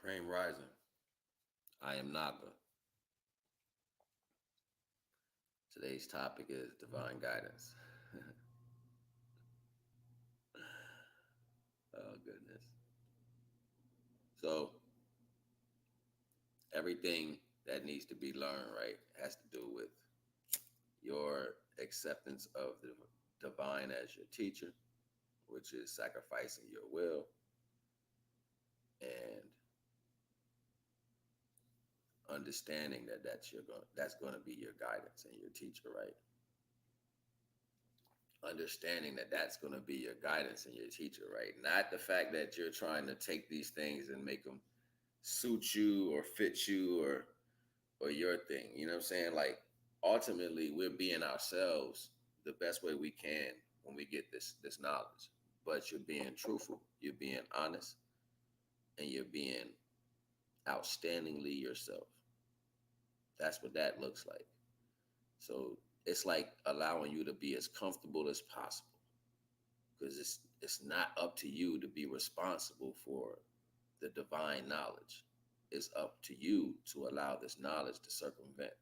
Supreme Rising. I am Naga. Today's topic is divine guidance. Oh goodness. So everything that needs to be learned, right, has to do with your acceptance of the divine as your teacher, which is sacrificing your will and understanding that that's going to be your guidance and your teacher, right? Understanding that that's going to be your guidance and your teacher, right? Not the fact that you're trying to take these things and make them suit you or fit you or your thing. You know what I'm saying? Like ultimately we're being ourselves the best way we can when we get this knowledge. But you're being truthful, you're being honest, and you're being outstandingly yourself. That's what that looks like. So it's like allowing you to be as comfortable as possible because it's not up to you to be responsible for the divine knowledge. It's up to you to allow this knowledge to circumvent,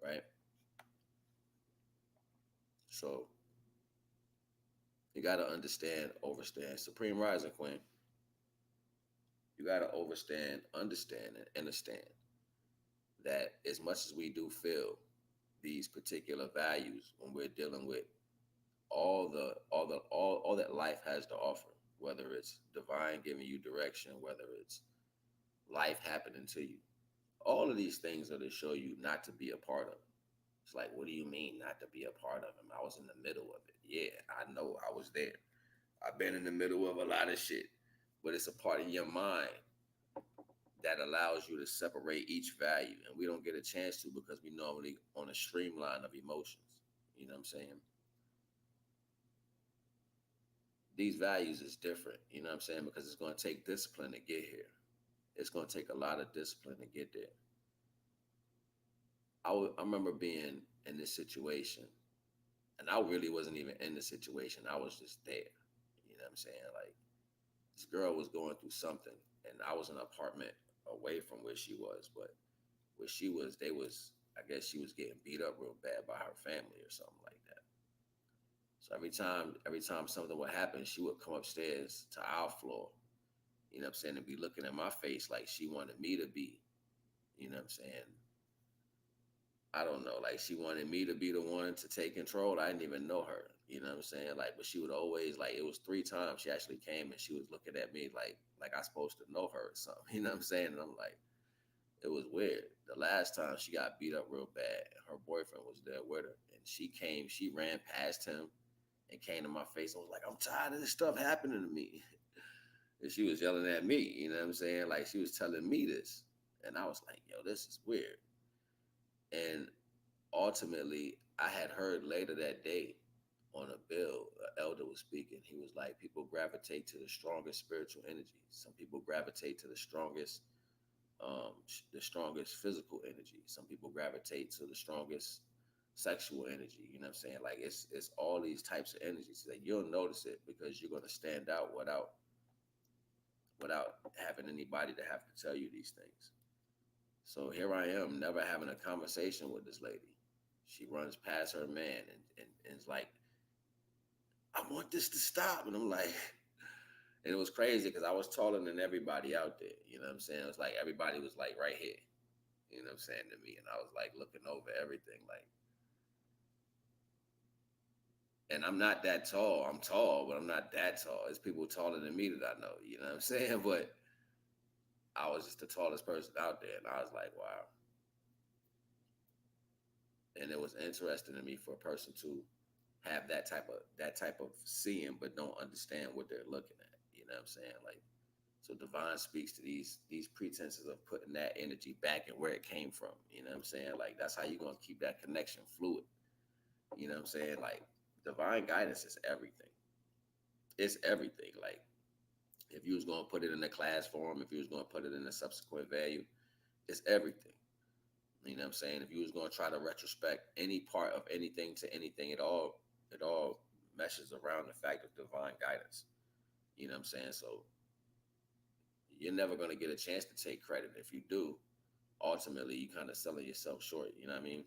right? So you got to overstand. Supreme Rising Queen, you got to understand, and understand that as much as we do feel these particular values when we're dealing with all that life has to offer, whether it's divine giving you direction, whether it's life happening to you, all of these things are to show you not to be a part of it. It's like, what do you mean not to be a part of him? I was in the middle of it. Yeah, I know I was there. I've been in the middle of a lot of shit, but it's a part of your mind that allows you to separate each value. And we don't get a chance to because we normally on a streamline of emotions. You know what I'm saying? These values is different. You know what I'm saying? Because it's going to take discipline to get here. It's going to take a lot of discipline to get there. I remember being in this situation, and I really wasn't even in the situation. I was just there. You know what I'm saying? Like, this girl was going through something, and I was in an apartment away from where she was, but where she was, I guess she was getting beat up real bad by her family or something like that. So every time something would happen, she would come upstairs to our floor, you know what I'm saying, and be looking at my face like she wanted me to be, you know what I'm saying, I don't know, like she wanted me to be the one to take control. I didn't even know her, you know what I'm saying? Like, but she would always, like, it was 3 times she actually came and she was looking at me like I supposed to know her or something, you know what I'm saying? And I'm like, it was weird. The last time she got beat up real bad, her boyfriend was there with her, and she ran past him and came to my face and was like, I'm tired of this stuff happening to me. And she was yelling at me, you know what I'm saying? Like she was telling me this. And I was like, yo, this is weird. And ultimately, I had heard later that day on a bill, an elder was speaking. He was like, people gravitate to the strongest spiritual energy. Some people gravitate to the strongest physical energy. Some people gravitate to the strongest sexual energy. You know what I'm saying? Like it's all these types of energies that you'll notice it because you're gonna stand out without having anybody to have to tell you these things. So here I am, never having a conversation with this lady. She runs past her man and is like, I want this to stop. And I'm like, and it was crazy because I was taller than everybody out there. You know what I'm saying? It was like everybody was like right here. You know what I'm saying to me? And I was like looking over everything like, and I'm not that tall. I'm tall, but I'm not that tall. It's people taller than me that I know. You know what I'm saying? But I was just the tallest person out there. And I was like, wow. And it was interesting to me for a person to have that type of seeing but don't understand what they're looking at. You know what I'm saying? Like, so divine speaks to these pretenses of putting that energy back and where it came from. You know what I'm saying? Like that's how you're gonna keep that connection fluid. You know what I'm saying? Like divine guidance is everything. It's everything. Like if you was gonna put it in a class form, if you was gonna put it in a subsequent value, it's everything. You know what I'm saying? If you was gonna try to retrospect any part of anything to anything, it all meshes around the fact of divine guidance. You know what I'm saying? So you're never going to get a chance to take credit. If you do, ultimately you kind of selling yourself short. You know what I mean?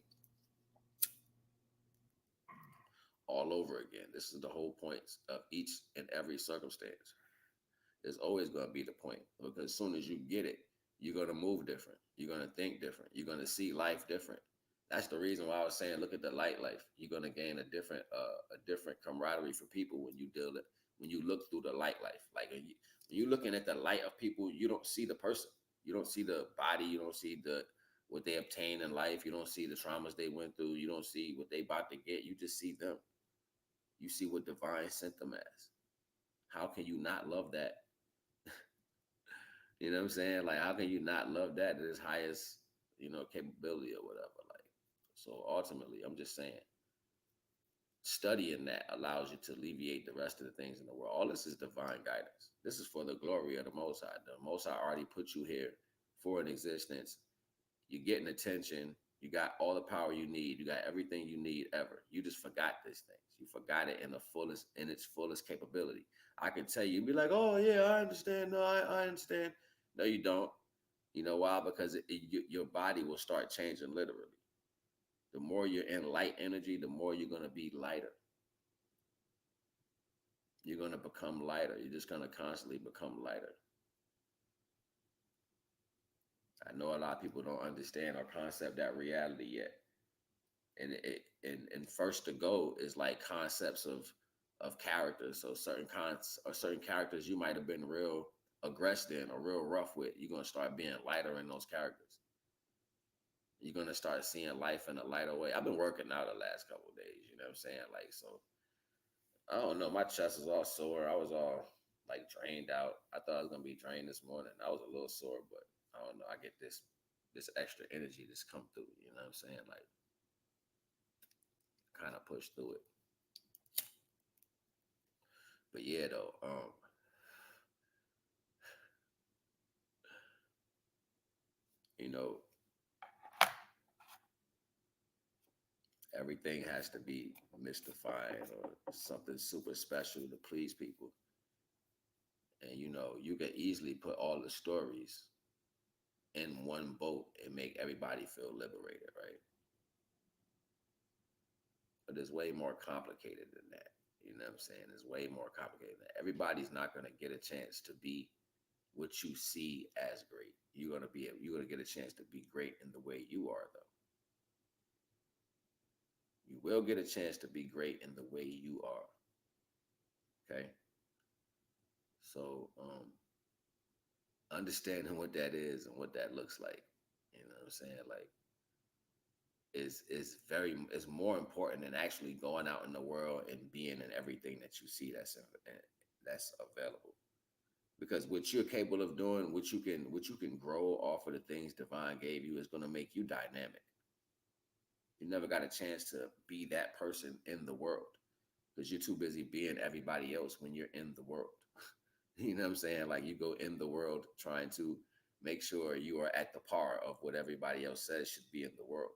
All over again. This is the whole point of each and every circumstance. There's always going to be the point because as soon as you get it, you're going to move different. You're going to think different. You're going to see life different. That's the reason why I was saying, look at the light life. You're going to gain a different camaraderie for people when you deal it, when you look through the light life. Like when you're looking at the light of people, you don't see the person. You don't see the body. You don't see what they obtain in life. You don't see the traumas they went through. You don't see what they about to get. You just see them. You see what divine sent them as. How can you not love that? You know what I'm saying? Like, how can you not love that at its highest, capability or whatever? Like, so ultimately, I'm just saying, studying that allows you to alleviate the rest of the things in the world. All this is divine guidance. This is for the glory of the Most High. The Most High already put you here for an existence. You're getting attention. You got all the power you need. You got everything you need ever. You just forgot these things. You forgot it in its fullest capability. I can tell you, be like, oh yeah, I understand. No, I understand. No, you don't. You know why? Because your body will start changing literally. The more you're in light energy, the more you're going to be lighter. You're going to become lighter. You're just going to constantly become lighter. I know a lot of people don't understand or concept that reality yet. And first to go is like concepts of characters. So certain characters you might have been real aggressive in or real rough with, you're gonna start being lighter in those characters. You're gonna start seeing life in a lighter way. I've been working out the last couple of days, you know what I'm saying? Like, so I don't know, my chest is all sore. I was all like drained out. I thought I was gonna be drained this morning. I was a little sore, but I don't know. I get this extra energy that's come through, you know what I'm saying? Like, kind of push through it. But yeah, though, you know, everything has to be mystifying or something super special to please people. And you can easily put all the stories in one boat and make everybody feel liberated, right? But it's way more complicated than that. You know what I'm saying? It's way more complicated than that. Everybody's not gonna get a chance to be what you see as great. You're gonna get a chance to be great in the way you are though. You will get a chance to be great in the way you are. Okay. So understanding what that is and what that looks like, you know what I'm saying? Like is more important than actually going out in the world and being in everything that you see that's available. Because what you're capable of doing, what you can grow off of the things divine gave you is gonna make you dynamic. You never got a chance to be that person in the world because you're too busy being everybody else when you're in the world. You know what I'm saying? Like you go in the world trying to make sure you are at the par of what everybody else says should be in the world.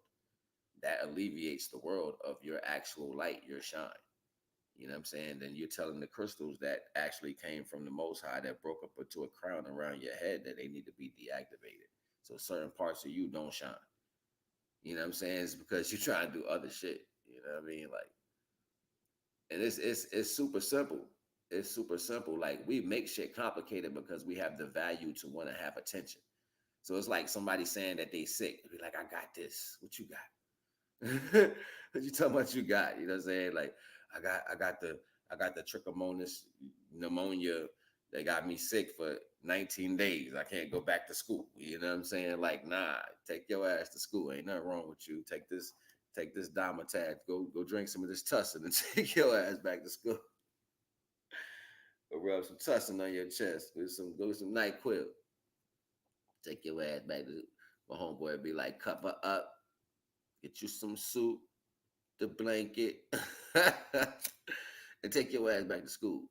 That alleviates the world of your actual light, your shine. You know what I'm saying? Then you're telling the crystals that actually came from the Most High that broke up into a crown around your head that they need to be deactivated. So certain parts of you don't shine. You know what I'm saying? It's because you're trying to do other shit. You know what I mean? Like, and it's super simple. It's super simple. Like we make shit complicated because we have the value to want to have attention. So it's like somebody saying that they sick. Be like, I got this. What you got? What you talking about? You got? You know what I'm saying? Like, I got the trichomonas pneumonia that got me sick for 19 days. I can't go back to school. You know what I'm saying? Like, nah, take your ass to school. Ain't nothing wrong with you. Take this Dimetad. Go drink some of this Tussin and take your ass back to school. Go rub some tussin on your chest. Go some NyQuil. Take your ass back to my homeboy. Be like, cover up. Get you some soup, the blanket, and take your ass back to school.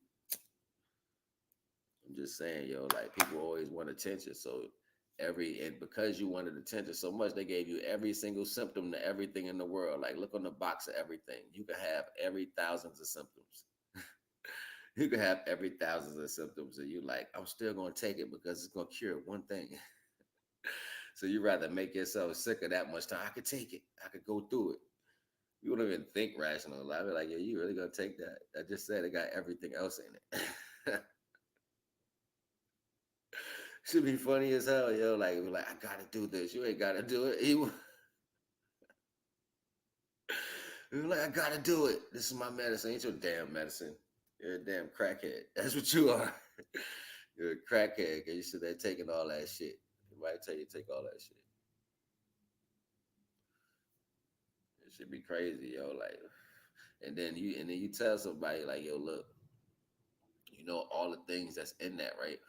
I'm just saying, yo, like people always want attention. So and because you wanted attention so much, they gave you every single symptom to everything in the world. Like look on the box of everything. You can have every thousands of symptoms. You could have every thousands of symptoms, and you like, I'm still gonna take it because it's gonna cure one thing. So you rather make yourself sicker that much time. I could take it. I could go through it. You don't even think rational. I be like, yeah, you really gonna take that? I just said it got everything else in it. Should be funny as hell, yo. Like I gotta do this. You ain't gotta do it. He was like, I gotta do it. This is my medicine. Ain't your damn medicine. You're a damn crackhead. That's what you are. You're a crackhead because you sit there taking all that shit. Everybody tell you to take all that shit. It should be crazy, yo. Like, and then you tell somebody like, yo, look, you know all the things that's in that, right?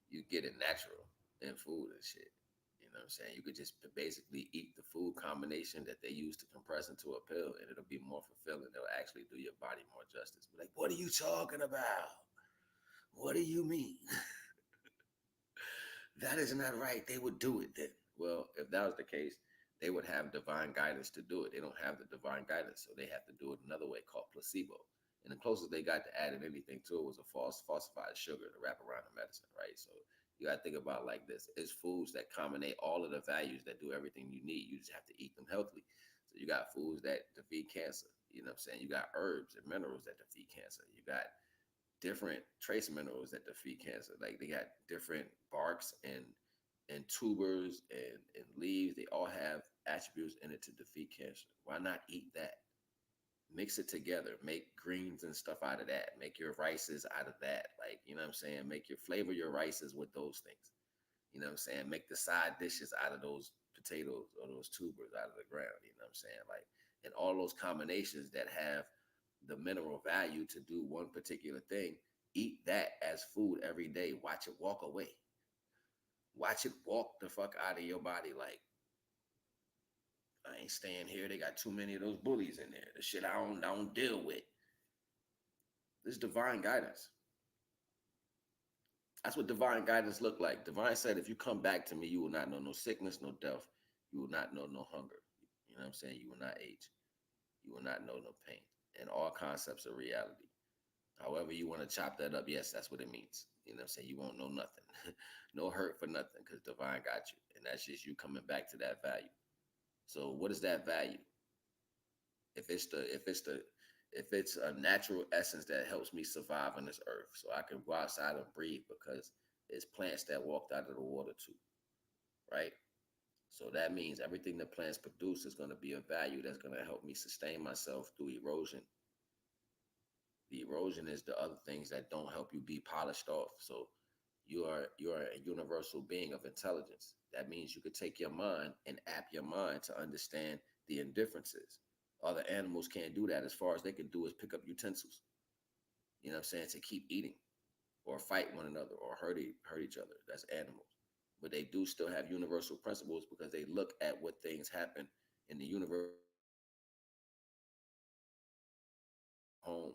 You get it natural in food and shit. You know what I'm saying? You could just basically eat the food combination that they use to compress into a pill, and it'll be more fulfilling. It'll actually do your body more justice. But like, what are you talking about? What do you mean? That is not right. They would do it then. Well, if that was the case, they would have divine guidance to do it. They don't have the divine guidance, so they have to do it another way called placebo. And the closest they got to adding anything to it was a falsified sugar to wrap around the medicine, right? So you got to think about it like this: it's foods that combine all of the values that do everything you need. You just have to eat them healthily. So you got foods that defeat cancer. You know what I'm saying? You got herbs and minerals that defeat cancer. You got different trace minerals that defeat cancer. Like they got different barks and tubers and leaves. They all have attributes in it to defeat cancer. Why not eat that? Mix it together. Make greens and stuff out of that. Make your rices out of that. Like, you know what I'm saying? Make your flavor your rices with those things. You know what I'm saying? Make the side dishes out of those potatoes or those tubers out of the ground. You know what I'm saying? Like, and all those combinations that have the mineral value to do one particular thing, eat that as food every day. Watch it walk away. Watch it walk the fuck out of your body. Like, I ain't staying here. They got too many of those bullies in there. The shit I don't deal with. This divine guidance. That's what divine guidance look like. Divine said, if you come back to me, you will not know no sickness, no death. You will not know no hunger. You know what I'm saying? You will not age. You will not know no pain. And all concepts of reality. However you want to chop that up, yes, that's what it means. You know what I'm saying? You won't know nothing. No hurt for nothing because divine got you. And that's just you coming back to that value. So what is that value? If it's the if it's the if it's a natural essence that helps me survive on this earth so I can go outside and breathe because it's plants that walked out of the water too, right? So that means everything the plants produce is going to be a value that's going to help me sustain myself through erosion. The erosion is the other things that don't help you be polished off. So you're a universal being of intelligence. That means you could take your mind and app your mind to understand the indifferences. Other animals can't do that. As far as they can do is pick up utensils. You know what I'm saying? To keep eating or fight one another or hurt each other. That's animals. But they do still have universal principles because they look at what things happen in the universe home,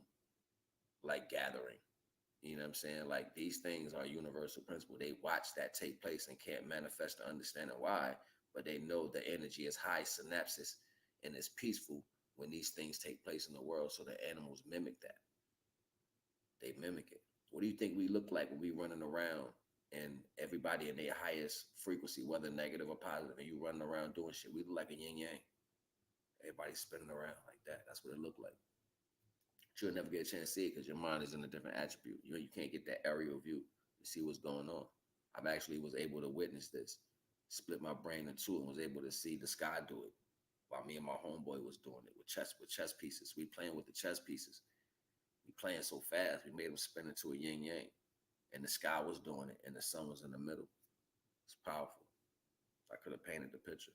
like gathering. You know what I'm saying? Like these things are universal principle. They watch that take place and can't manifest to understanding why, but they know the energy is high synapses and it's peaceful when these things take place in the world. So the animals mimic that. They mimic it. What do you think we look like when we running around and everybody in their highest frequency, whether negative or positive, and you running around doing shit? We look like a yin yang. Everybody spinning around like that. That's what it looked like. You'll never get a chance to see it because your mind is in a different attribute. You know, you can't get that aerial view to see what's going on. I've actually was able to witness this, split my brain in two, and was able to see the sky do it while me and my homeboy was doing it with chess pieces. We playing with the chess pieces. We playing so fast, we made them spin into a yin yang, and the sky was doing it, and the sun was in the middle. It's powerful. I could have painted the picture.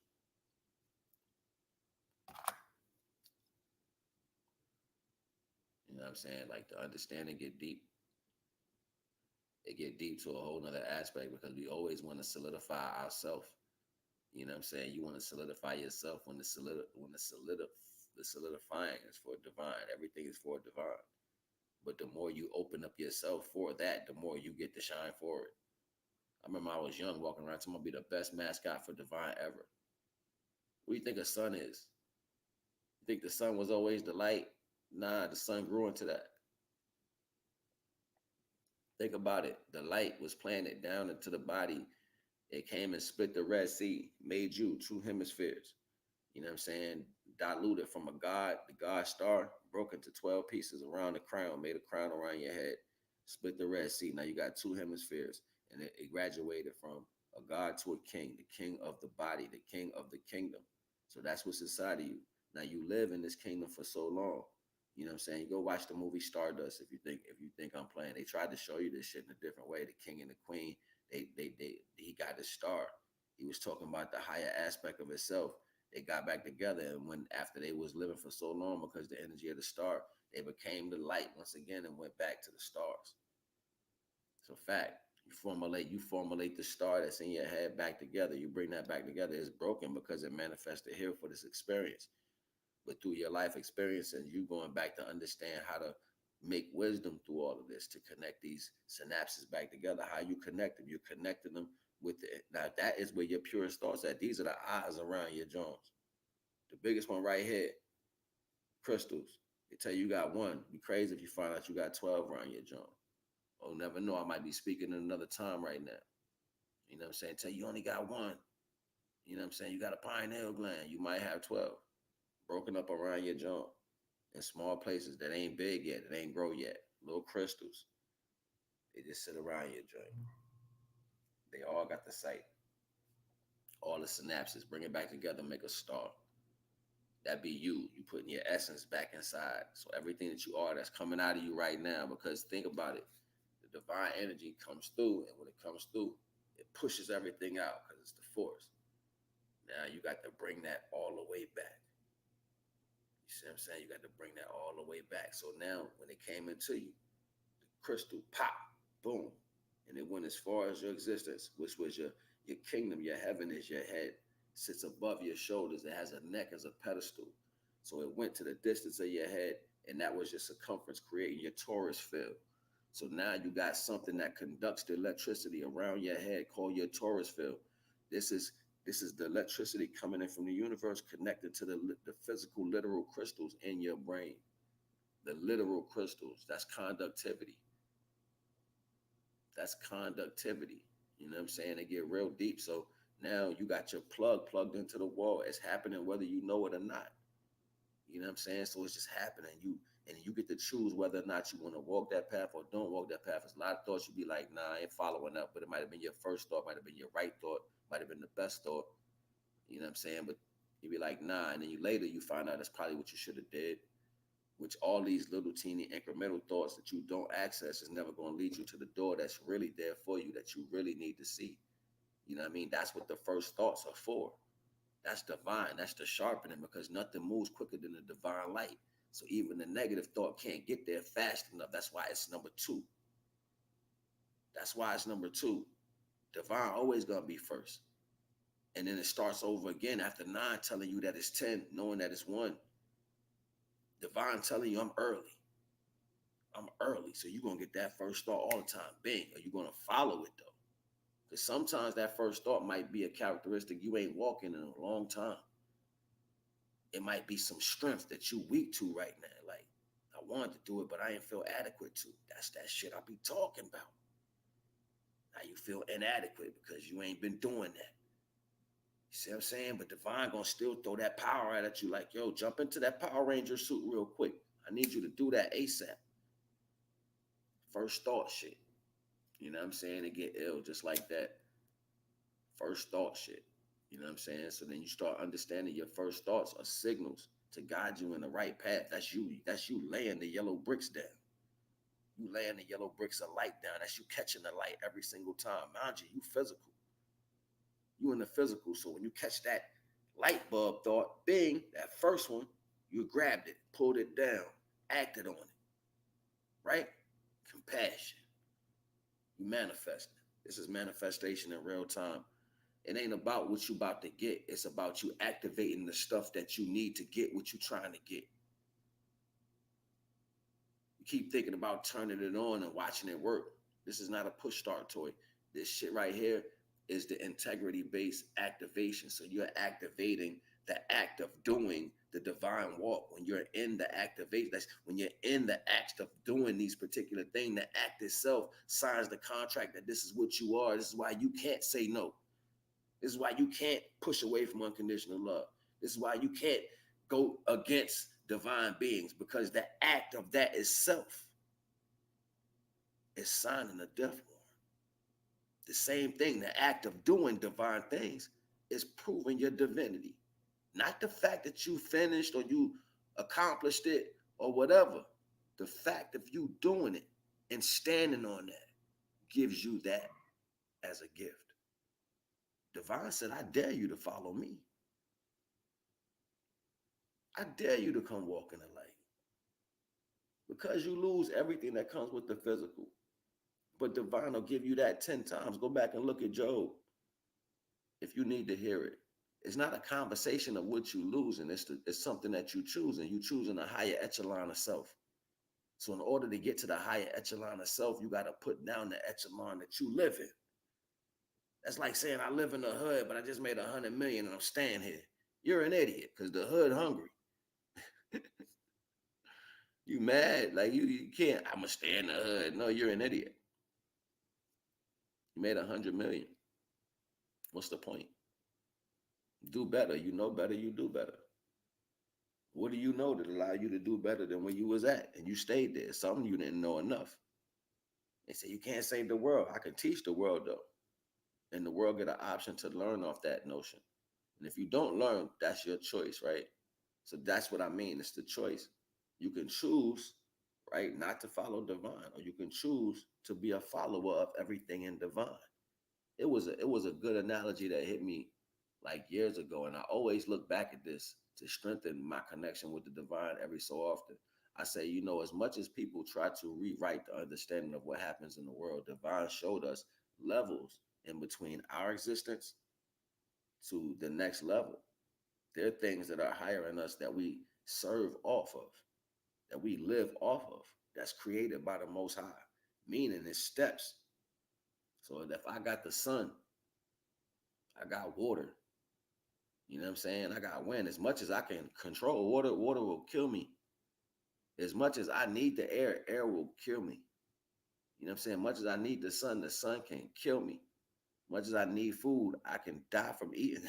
You know what I'm saying? Like the understanding get deep. It get deep to a whole nother aspect because we always want to solidify ourselves. You know what I'm saying? You want to solidify yourself when the solidifying is for divine. Everything is for divine. But the more you open up yourself for that, the more you get to shine for it. I remember I was young walking around, I'm gonna be the best mascot for divine ever. What do you think a sun is? You think the sun was always the light? Nah, the sun grew into that. Think about it. The light was planted down into the body. It came and split the Red Sea, made you two hemispheres. You know what I'm saying? Diluted from a god, the god star, broke into 12 pieces around the crown, made a crown around your head, split the Red Sea. Now you got two hemispheres. And it graduated from a god to a king, the king of the body, the king of the kingdom. So that's what's inside of you. Now you live in this kingdom for so long. You know what I'm saying? You go watch the movie Stardust if you think I'm playing. They tried to show you this shit in a different way. The king and the queen, they he got his star. He was talking about the higher aspect of itself. They got back together, and when after they was living for so long because the energy of the star, they became the light once again and went back to the stars. So fact. You formulate the star that's in your head back together. You bring that back together. It's broken because it manifested here for this experience. But through your life experience and you going back to understand how to make wisdom through all of this to connect these synapses back together. How you connect them? You're connecting them with the now that is where your purest thoughts at. These are the eyes around your joints. The biggest one right here, crystals. They tell you got one. Be crazy if you find out you got 12 around your joint. Oh, never know. I might be speaking in another time right now. You know what I'm saying? Tell you only got one. You know what I'm saying? You got a pineal gland. You might have 12 broken up around your joint in small places that ain't big yet, that ain't grow yet. Little crystals. They just sit around your joint. They all got the sight. All the synapses. Bring it back together, make a star. That be you. You putting your essence back inside. So everything that you are that's coming out of you right now, because think about it. The divine energy comes through, and when it comes through, it pushes everything out because it's the force. Now you got to bring that all the way back. You see what I'm saying? You got to bring that all the way back. So now when it came into you, the crystal pop, boom, and it went as far as your existence, which was your kingdom, your heaven is your head, sits above your shoulders. It has a neck as a pedestal. So it went to the distance of your head, and that was your circumference, creating your torus field. So now you got something that conducts the electricity around your head called your torus field. This is this is the electricity coming in from the universe connected to the physical, literal crystals in your brain. The literal crystals. That's conductivity. That's conductivity. You know what I'm saying? They get real deep. So now you got your plug plugged into the wall. It's happening whether you know it or not. You know what I'm saying? So it's just happening. You get to choose whether or not you want to walk that path or don't walk that path. There's a lot of thoughts you'd be like, nah, I ain't following up, but it might have been your first thought, might have been your right thought, might have been the best thought. You know what I'm saying? But you'd be like, nah, and then you find out that's probably what you should have did. Which all these little teeny incremental thoughts that you don't access is never going to lead you to the door that's really there for you that you really need to see. You know what I mean? That's what the first thoughts are for. That's divine. That's the sharpening because nothing moves quicker than the divine light. So even the negative thought can't get there fast enough. That's why it's number two. That's why it's number two. Divine always gonna be first. And then it starts over again after nine, telling you that it's 10, knowing that it's one. Divine telling you I'm early. I'm early. So you're gonna get that first thought all the time. Bing. Are you gonna follow it though? Because sometimes that first thought might be a characteristic you ain't walking in a long time. It might be some strength that you weak to right now. Like, I wanted to do it, but I ain't feel adequate to. That's that shit I be talking about. Now you feel inadequate because you ain't been doing that. You see what I'm saying? But Divine gonna still throw that power at you like, yo, jump into that Power Ranger suit real quick. I need you to do that ASAP. First thought shit. You know what I'm saying? It get ill just like that. First thought shit. You know what I'm saying? So then you start understanding your first thoughts are signals to guide you in the right path. That's you. That's you laying the yellow bricks down. You laying the yellow bricks of light down. That's you catching the light every single time. Mind you, you physical. You in the physical. So when you catch that light bulb thought, bing, that first one, you grabbed it, pulled it down, acted on it. Right? Compassion. You manifesting. This is manifestation in real time. It ain't about what you about to get. It's about you activating the stuff that you need to get what you trying to get. You keep thinking about turning it on and watching it work. This is not a push start toy. This shit right here is the integrity based activation. So you're activating the act of doing the divine walk, when you're in the activation, that's when you're in the act of doing these particular things, the act itself signs the contract that this is what you are. This is why you can't say no. This is why you can't push away from unconditional love. This is why you can't go against divine beings, because the act of that itself is signing a death warrant. The same thing, the act of doing divine things is proving your divinity. Not the fact that you finished or you accomplished it or whatever. The fact of you doing it and standing on that gives you that as a gift. Divine said, I dare you to follow me. I dare you to come walk in the light. Because you lose everything that comes with the physical. But divine will give you that 10 times. Go back and look at Job if you need to hear it. It's not a conversation of what you losing. It's something that you choosing. You choosing a higher echelon of self. So in order to get to the higher echelon of self, you got to put down the echelon that you live in. That's like saying I live in the hood, but I just made 100 million and I'm staying here. You're an idiot because the hood hungry. You mad? Like you can't. I'ma stay in the hood. No, you're an idiot. You made 100 million. What's the point? Do better. You know better. You do better. What do you know that allow you to do better than where you was at? And you stayed there. Something you didn't know enough. They say you can't save the world. I can teach the world though. And the world get an option to learn off that notion. And if you don't learn, that's your choice, right? So that's what I mean. It's the choice. You can choose, right, not to follow divine, or you can choose to be a follower of everything in divine. It was a good analogy that hit me like years ago, and I always look back at this to strengthen my connection with the divine every so often. I say, as much as people try to rewrite the understanding of what happens in the world, divine showed us levels in between our existence to the next level. There are things that are higher in us that we serve off of, that we live off of, that's created by the Most High, meaning it's steps. So if I got the sun, I got water, you know what I'm saying? I got wind. As much as I can control water, water will kill me. As much as I need the air, air will kill me. You know what I'm saying? Much as I need the sun can kill me. Much as I need food, I can die from eating.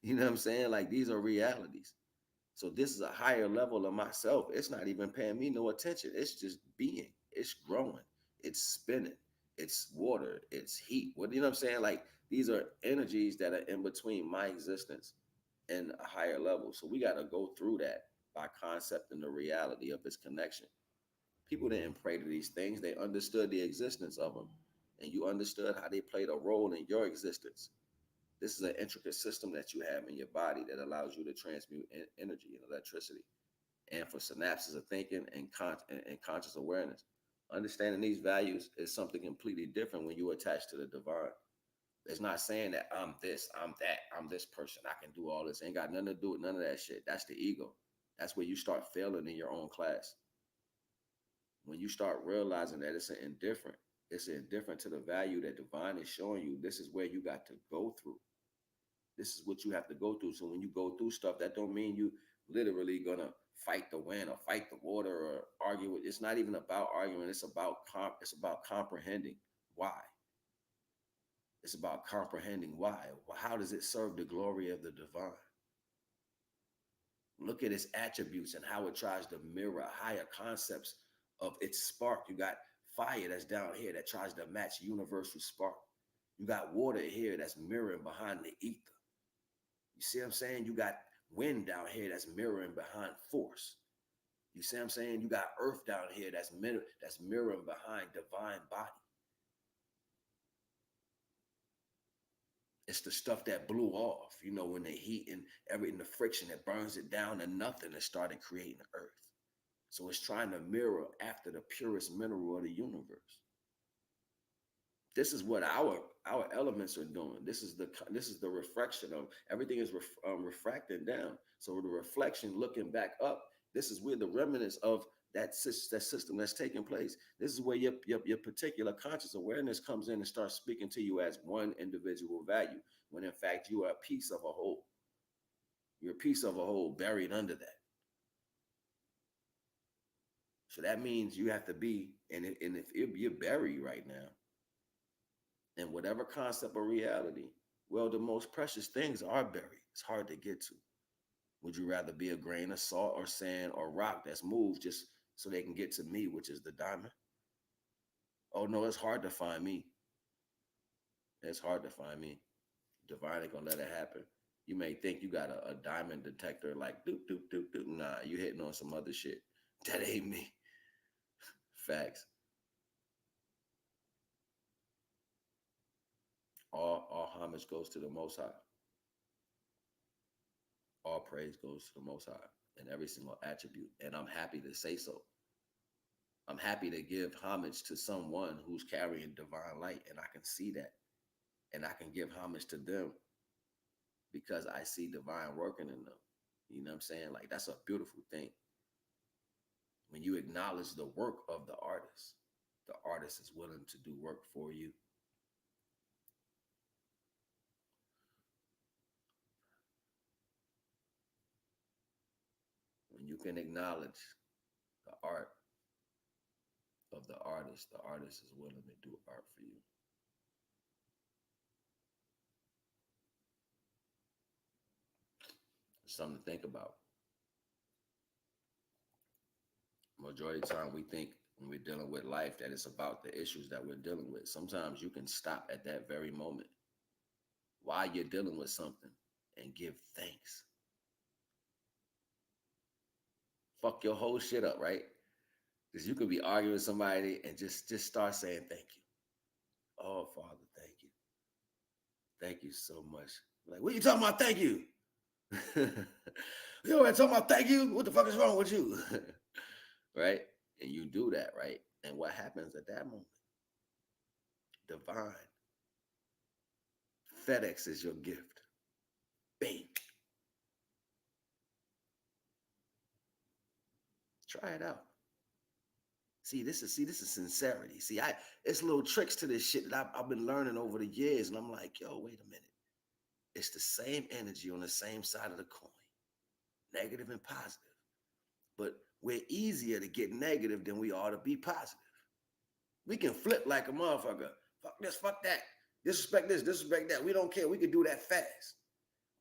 You know what I'm saying? Like these are realities. So this is a higher level of myself. It's not even paying me no attention. It's just being. It's growing. It's spinning. It's water. It's heat. What you know what I'm saying? Like these are energies that are in between my existence and a higher level. So we got to go through that by concepting the reality of its connection. People didn't pray to these things. They understood the existence of them. And you understood how they played a role in your existence. This is an intricate system that you have in your body that allows you to transmute energy and electricity, and for synapses of thinking and conscious awareness. Understanding these values is something completely different when you attach to the divine. It's not saying that I'm this, I'm that, I'm this person, I can do all this. Ain't got nothing to do with none of that shit. That's the ego. That's where you start failing in your own class. When you start realizing that it's indifferent to the value that divine is showing you. This is where you got to go through. This is what you have to go through. So when you go through stuff, that don't mean you literally gonna fight the wind or fight the water or argue with. It's not even about arguing. It's about comprehending why. It's about comprehending why. How does it serve the glory of the divine? Look at its attributes and how it tries to mirror higher concepts of its spark. You got fire that's down here that tries to match universal spark. You got water here that's mirroring behind the ether. You see what I'm saying? You got wind down here that's mirroring behind force. You see what I'm saying? You got earth down here that's mirroring behind divine body. It's the stuff that blew off, when the heat and everything, the friction that burns it down to nothing and started creating the earth. So it's trying to mirror after the purest mineral of the universe. This is what our elements are doing. This is the reflection of everything is refracting down. So the reflection looking back up, this is where the remnants of that system that's taking place. This is where your particular conscious awareness comes in and starts speaking to you as one individual value, when in fact you are a piece of a whole. You're a piece of a whole buried under that. So that means you have to be, and if you're buried right now in whatever concept of reality, well, the most precious things are buried. It's hard to get to. Would you rather be a grain of salt or sand or rock that's moved just so they can get to me, which is the diamond? Oh no, it's hard to find me. It's hard to find me. Divine ain't gonna let it happen. You may think you got a diamond detector like doop doop doop doop. Nah, you hitting on some other shit. That ain't me. Facts. All homage goes to the Most High. All praise goes to the Most High in every single attribute. And I'm happy to say so. I'm happy to give homage to someone who's carrying divine light, and I can see that. And I can give homage to them because I see divine working in them. You know what I'm saying? Like, that's a beautiful thing. When you acknowledge the work of the artist is willing to do work for you. When you can acknowledge the art of the artist is willing to do art for you. It's something to think about. Majority of the time we think when we're dealing with life that it's about the issues that we're dealing with. Sometimes you can stop at that very moment while you're dealing with something and give thanks. Fuck your whole shit up, right? Because you could be arguing with somebody and just start saying thank you. Oh, Father, thank you. Thank you so much. Like, what are you talking about? Thank you. You know, talking about thank you? What the fuck is wrong with you? Right? And you do that, right? And what happens at that moment? Divine. FedEx is your gift. Bang. Try it out. See, this is sincerity. See, it's little tricks to this shit that I've been learning over the years, and I'm like, yo, wait a minute. It's the same energy on the same side of the coin, negative and positive. But we're easier to get negative than we are to be positive. We can flip like a motherfucker. Fuck this, fuck that. Disrespect this, disrespect that. We don't care. We can do that fast.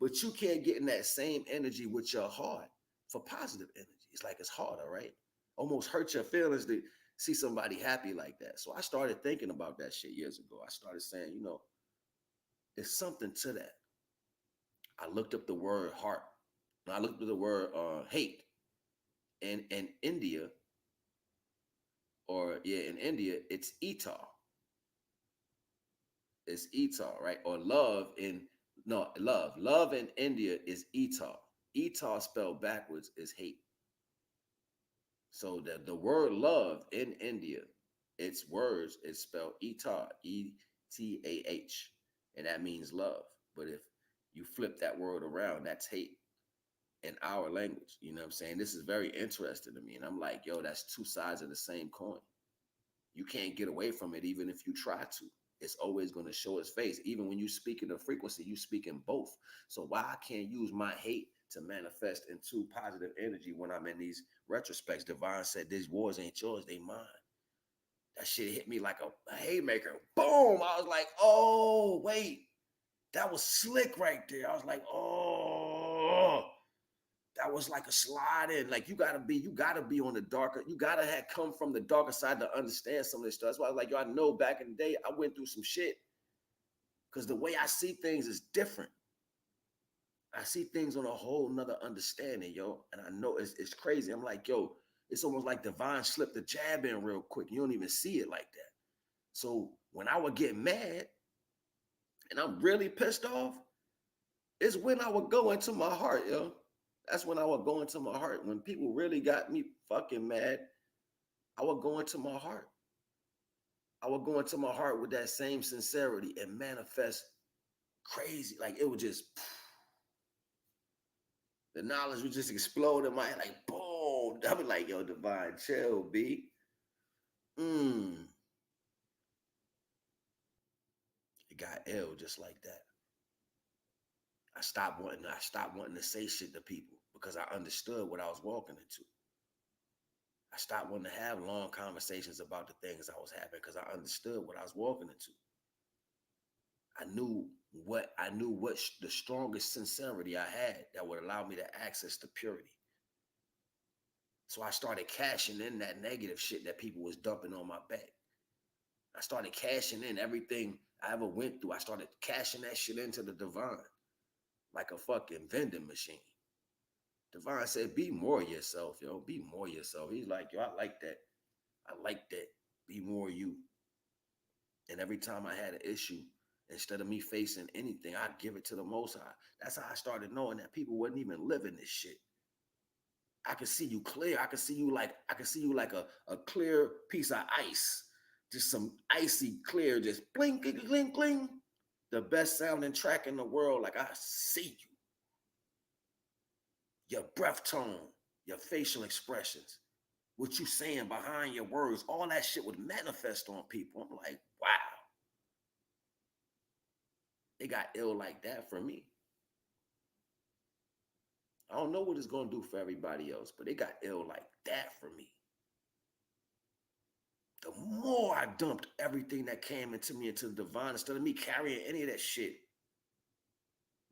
But you can't get in that same energy with your heart for positive energy. It's like it's harder, right? Almost hurt your feelings to see somebody happy like that. So I started thinking about that shit years ago. I started saying, you know, there's something to that. I looked up the word heart. And I looked up the word hate. And in India, in India, it's Etar. It's Etar, right? Or love. Love in India is Etar. Etar spelled backwards is hate. So the word love in India, its words is spelled Etar, Etah, and that means love. But if you flip that word around, that's hate in our language. You know what I'm saying? This is very interesting to me. And I'm like, yo, that's two sides of the same coin. You can't get away from it even if you try to. It's always going to show its face. Even when you speak in a frequency, you speak in both. So why I can't use my hate to manifest into positive energy when I'm in these retrospects? Divine said, these wars ain't yours, they mine. That shit hit me like a haymaker. Boom! I was like, oh, wait. That was slick right there. I was like, oh. That was like a slide in. Like you gotta be on the darker. You gotta have come from the darker side to understand some of this stuff. That's why I was like, yo, I know back in the day I went through some shit. Because the way I see things is different. I see things on a whole nother understanding, yo. And I know it's crazy. I'm like, yo, it's almost like divine slipped the jab in real quick. You don't even see it like that. So when I would get mad and I'm really pissed off, it's when I would go into my heart, yo. That's when I would go into my heart. When people really got me fucking mad, I would go into my heart. I would go into my heart with that same sincerity and manifest crazy. Like it would just, the knowledge would just explode in my head, like boom. I'd be like, yo, divine, chill, B. It got ill just like that. I I stopped wanting to say shit to people because I understood what I was walking into. I stopped wanting to have long conversations about the things I was having because I understood what I was walking into. I knew what the strongest sincerity I had that would allow me to access the purity. So I started cashing in that negative shit that people was dumping on my back. I started cashing in everything I ever went through. I started cashing that shit into the divine like a fucking vending machine. Divine said, be more yourself, yo. Be more yourself. He's like, yo, I like that. I like that. Be more you. And every time I had an issue, instead of me facing anything, I'd give it to the Most High. That's how I started knowing that people wasn't even living this shit. I could see you clear. I could see you like a clear piece of ice. Just some icy clear, just blink, blink, blink, blink. The best sounding track in the world. Like I see you. Your breath tone, your facial expressions, what you saying behind your words, all that shit would manifest on people. I'm like, wow. They got ill like that for me. I don't know what it's going to do for everybody else, but they got ill like that for me. The more I dumped everything that came into me into the divine, instead of me carrying any of that shit,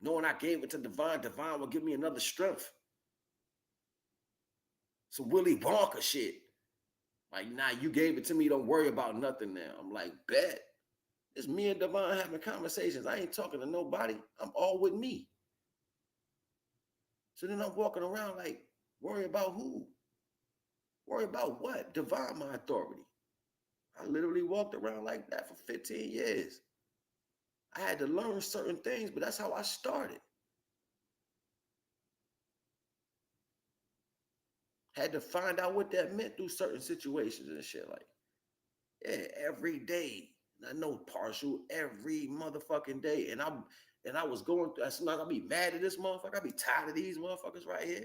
knowing I gave it to divine, divine will give me another strength. So Willy Wonka shit. Like, nah, you gave it to me. Don't worry about nothing now. I'm like, bet. It's me and divine having conversations. I ain't talking to nobody. I'm all with me. So then I'm walking around like, worry about who? Worry about what? Divine my authority. I literally walked around like that for 15 years. I had to learn certain things, but that's how I started. Had to find out what that meant through certain situations and shit. Like, yeah, every day. I know partial every motherfucking day. And I was going through, sometimes I'd be mad at this motherfucker. I'd be tired of these motherfuckers right here.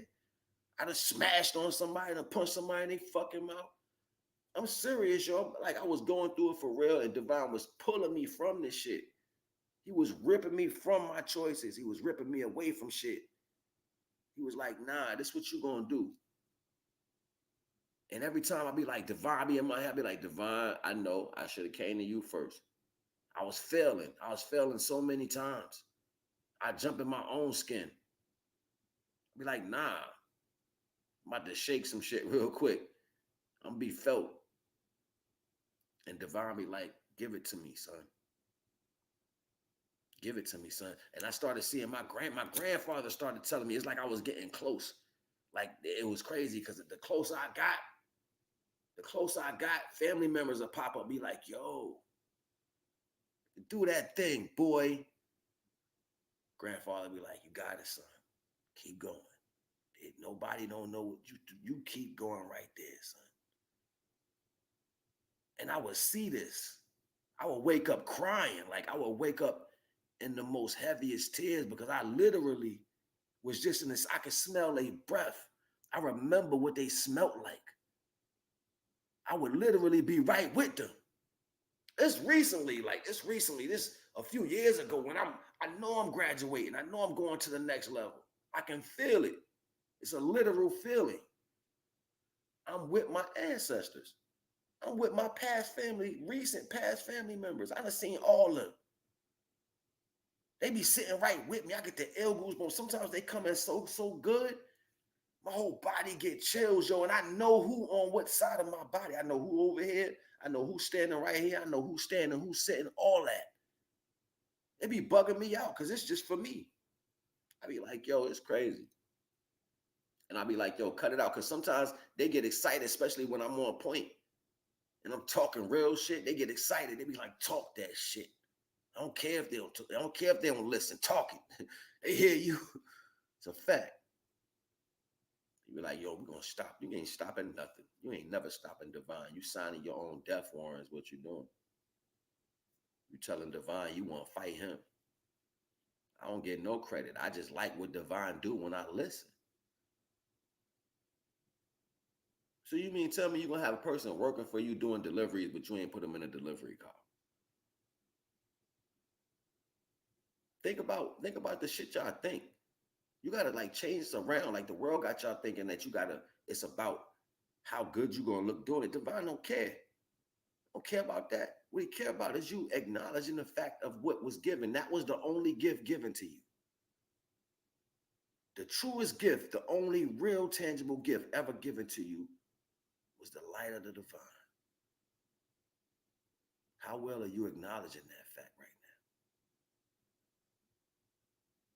I done smashed on somebody and punched somebody in their fucking mouth. I'm serious, yo. Like I was going through it for real, and Divine was pulling me from this shit. He was ripping me from my choices. He was ripping me away from shit. He was like, nah, this is what you gonna do. And every time I'd be like, Divine, I'd be in my head, I'd be like, Divine, I know I should have came to you first. I was failing. I was failing so many times. I jump in my own skin. I'd be like, nah, I'm about to shake some shit real quick. I'm gonna be felt. And Divine be like, give it to me, son. Give it to me, son. And I started seeing my grandfather started telling me, it's like I was getting close. Like it was crazy because the closer I got, family members will pop up, be like, yo, do that thing, boy. Grandfather be like, you got it, son. Keep going. Nobody don't know what you keep going right there, son. And I would see this. I would wake up crying. Like I would wake up in the most heaviest tears because I literally was just in this, I could smell their breath. I remember what they smelled like. I would literally be right with them. This a few years ago when I know I'm graduating. I know I'm going to the next level. I can feel it. It's a literal feeling. I'm with my ancestors. I'm with my recent past family members. I done seen all of them. They be sitting right with me. I get the ill goosebumps. Sometimes they come in so good. My whole body get chills, yo. And I know who on what side of my body. I know who over here. I know who's standing right here. I know who's standing, who's sitting, all that. They be bugging me out because it's just for me. I be like, yo, it's crazy. And I be like, yo, cut it out. Because sometimes they get excited, especially when I'm on point and I'm talking real shit. They get excited. They be like, talk that shit. I don't care if they don't listen. Talk it. They hear you. It's a fact. You be like, yo, we're gonna stop. You ain't stopping nothing. You ain't never stopping Divine. You signing your own death warrants, what you doing. You telling Divine you want to fight him. I don't get no credit. I just like what Divine do when I listen. So you mean tell me you're gonna have a person working for you doing deliveries, but you ain't put them in a delivery car? Think about the shit y'all think. You gotta like change this around. Like the world got y'all thinking that you gotta. It's about how good you gonna look doing it. Divine don't care. Don't care about that. What he care about is you acknowledging the fact of what was given. That was the only gift given to you. The truest gift, the only real tangible gift ever given to you was the light of the divine. How well are you acknowledging that fact right now?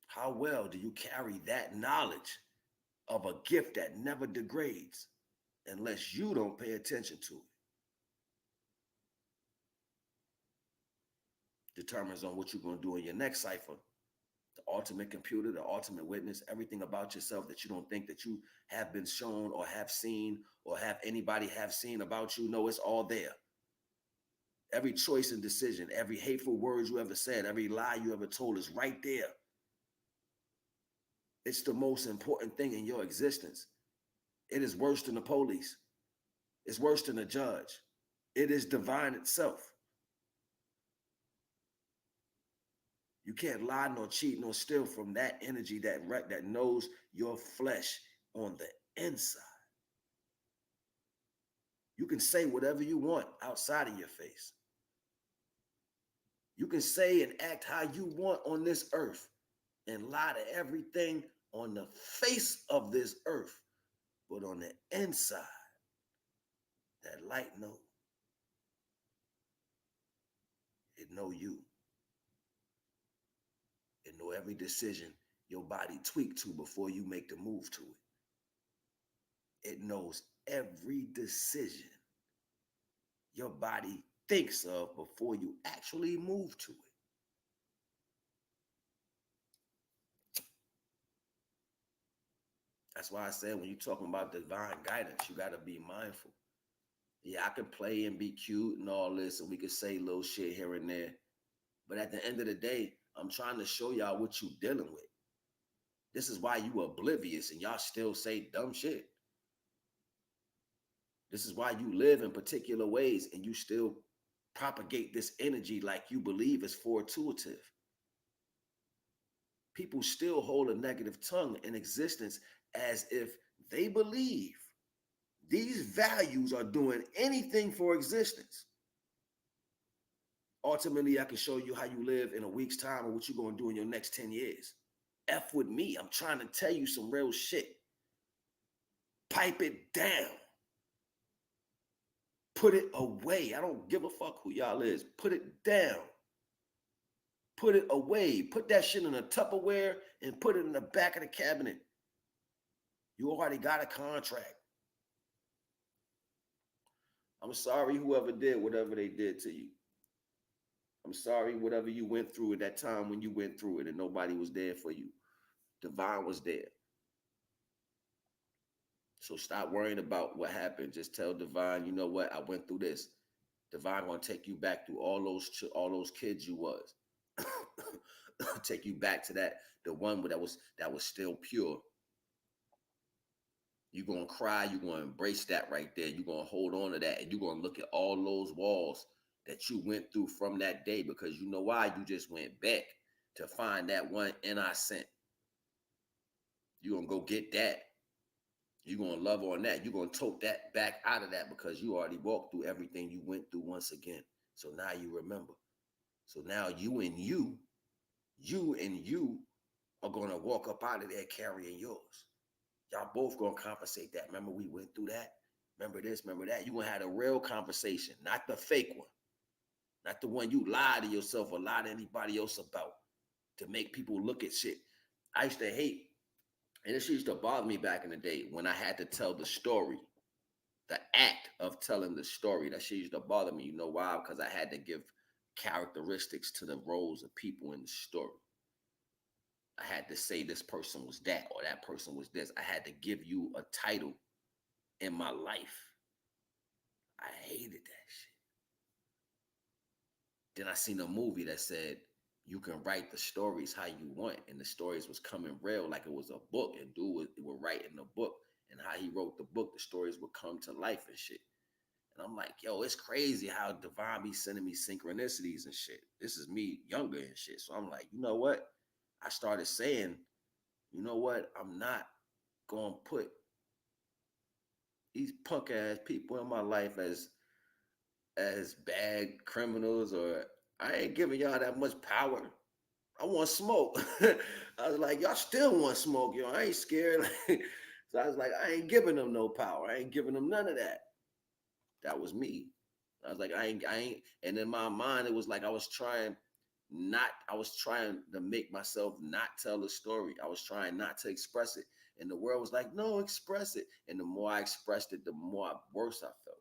How well do you carry that knowledge of a gift that never degrades unless you don't pay attention to it? Determines on what you're going to do in your next cipher. The ultimate computer, the ultimate witness, everything about yourself that you don't think that you have been shown or have seen or have anybody have seen about you. No, it's all there. Every choice and decision, every hateful word you ever said, every lie you ever told is right there. It's the most important thing in your existence. It is worse than the police. It's worse than a judge. It is divine itself. You can't lie nor cheat nor steal from that energy that knows your flesh on the inside. You can say whatever you want outside of your face. You can say and act how you want on this earth and lie to everything on the face of this earth. But on the inside, that light know. It know you. It know every decision your body tweak to before you make the move to it. It knows every decision your body thinks of before you actually move to it. That's why I said when you're talking about divine guidance, you got to be mindful. Yeah, I can play and be cute and all this, and we could say little shit here and there. But at the end of the day, I'm trying to show y'all what you dealing with. This is why you oblivious and y'all still say dumb shit. This is why you live in particular ways and you still propagate this energy like you believe is fortuitive. People still hold a negative tongue in existence as if they believe these values are doing anything for existence. Ultimately, I can show you how you live in a week's time or what you're going to do in your next 10 years. F with me. I'm trying to tell you some real shit. Pipe it down. Put it away. I don't give a fuck who y'all is. Put it down. Put it away. Put that shit in a Tupperware and put it in the back of the cabinet. You already got a contract. I'm sorry whoever did whatever they did to you. I'm sorry whatever you went through at that time when you went through it and nobody was there for you. Divine was there. So stop worrying about what happened. Just tell Divine, you know what? I went through this. Divine gonna take you back through all those kids you was. Take you back to the one that was still pure. You're gonna cry, you're gonna embrace that right there. You're gonna hold on to that, and you're gonna look at all those walls that you went through from that day, because you know why? You just went back to find that one innocent. You're gonna go get that. You're going to love on that. You're going to tote that back out of that because you already walked through everything you went through once again. So now you remember. So now you and you are going to walk up out of there carrying yours. Y'all both going to compensate that. Remember we went through that? Remember this, remember that? You're going to have a real conversation, not the fake one. Not the one you lie to yourself or lie to anybody else about to make people look at shit. I used to hate. And this used to bother me back in the day when I had to tell the story, the act of telling the story. That shit used to bother me. You know why? Because I had to give characteristics to the roles of people in the story. I had to say this person was that or that person was this. I had to give you a title in my life. I hated that shit. Then I seen a movie that said, you can write the stories how you want, and the stories was coming real like it was a book, and dude would write in the book, and how he wrote the book, the stories would come to life and shit. And I'm like, yo, it's crazy how Divine be sending me synchronicities and shit. This is me younger and shit. So I'm like, you know what? I started saying, you know what? I'm not gonna put these punk ass people in my life as bad criminals, or I ain't giving y'all that much power. I want smoke. I was like, y'all still want smoke, yo. I ain't scared. So I was like, I ain't giving them no power. I ain't giving them none of that. That was me. I was like, I ain't. And in my mind, it was like I was trying to make myself not tell the story. I was trying not to express it. And the world was like, no, express it. And the more I expressed it, the more worse I felt.